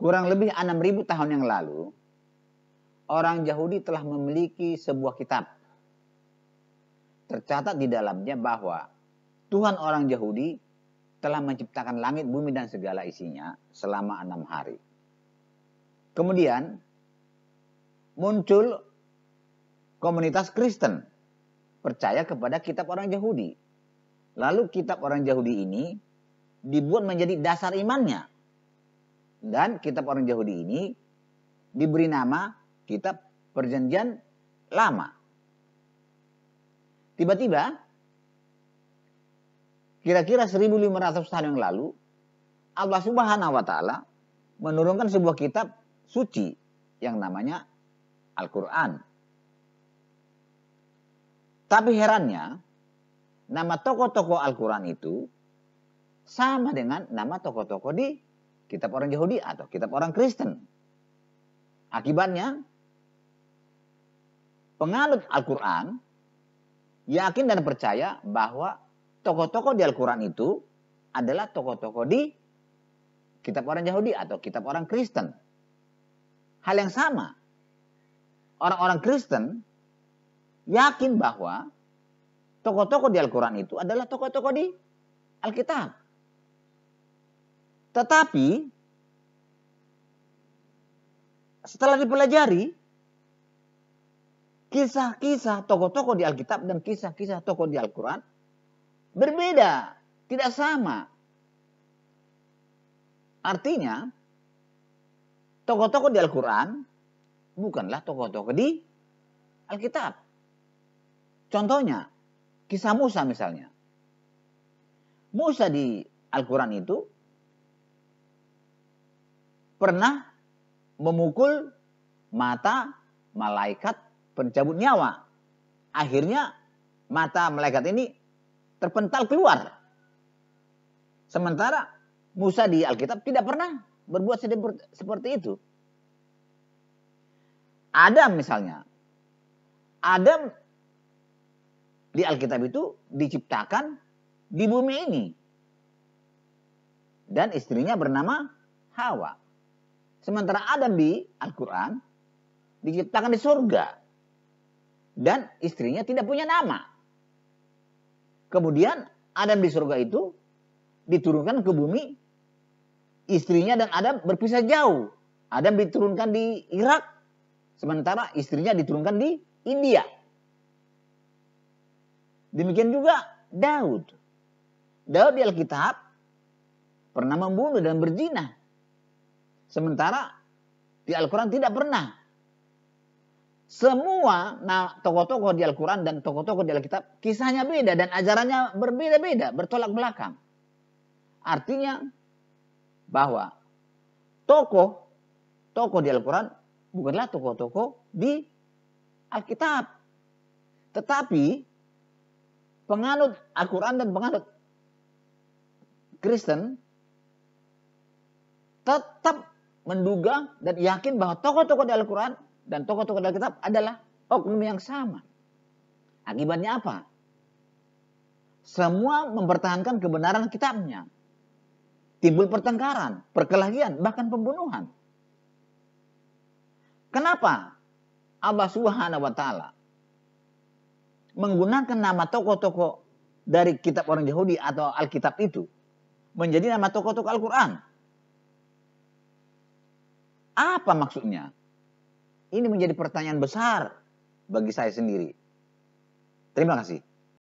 kurang lebih 6.000 tahun yang lalu, orang Yahudi telah memiliki sebuah kitab. Tercatat di dalamnya bahwa Tuhan orang Yahudi telah menciptakan langit, bumi, dan segala isinya selama 6 hari. Kemudian muncul komunitas Kristen percaya kepada kitab orang Yahudi. Lalu kitab orang Yahudi ini dibuat menjadi dasar imannya. Dan kitab orang Yahudi ini diberi nama kitab Perjanjian Lama. Tiba-tiba kira-kira 1.500 tahun yang lalu Allah Subhanahu wa taala menurunkan sebuah kitab suci yang namanya Al-Quran. Tapi herannya, nama tokoh-tokoh Al-Quran itu sama dengan nama tokoh-tokoh di kitab orang Yahudi atau kitab orang Kristen. Akibatnya, penganut Al-Quran yakin dan percaya bahwa tokoh-tokoh di Al-Quran itu adalah tokoh-tokoh di kitab orang Yahudi atau kitab orang Kristen. Hal yang sama, orang-orang Kristen yakin bahwa tokoh-tokoh di Al-Quran itu adalah tokoh-tokoh di Alkitab. Tetapi setelah dipelajari, kisah-kisah tokoh-tokoh di Alkitab dan kisah-kisah tokoh di Al-Quran berbeda, tidak sama. Artinya, tokoh-tokoh di Al-Quran bukanlah tokoh-tokoh di Alkitab. Contohnya, kisah Musa misalnya. Musa di Al-Quran itu pernah memukul mata malaikat pencabut nyawa. Akhirnya mata malaikat ini terpental keluar. Sementara Musa di Alkitab tidak pernah berbuat seperti itu. Adam misalnya. Adam di Alkitab itu diciptakan di bumi ini. Dan istrinya bernama Hawa. Sementara Adam di Al-Quran diciptakan di surga. Dan istrinya tidak punya nama. Kemudian Adam di surga itu diturunkan ke bumi. Istrinya dan Adam berpisah jauh. Adam diturunkan di Irak. Sementara istrinya diturunkan di India. Demikian juga Daud. Daud di Alkitab pernah membunuh dan berzina. Sementara di Al-Quran tidak pernah. Semua tokoh-tokoh di Al-Quran dan tokoh-tokoh di Alkitab kisahnya beda dan ajarannya berbeda-beda, bertolak belakang. Artinya bahwa tokoh di Al-Quran bukanlah tokoh-tokoh di Alkitab. Tetapi penganut Al-Quran dan penganut Kristen tetap menduga dan yakin bahwa tokoh-tokoh di Al-Quran dan tokoh-tokoh di Alkitab adalah oknum yang sama. Akibatnya apa? Semua mempertahankan kebenaran kitabnya. Timbul pertengkaran, perkelahian, bahkan pembunuhan. Kenapa Allah Subhanahu wa taala menggunakan nama tokoh-tokoh dari kitab orang Yahudi atau Alkitab itu menjadi nama tokoh-tokoh Al-Quran? Apa maksudnya? Ini menjadi pertanyaan besar bagi saya sendiri. Terima kasih.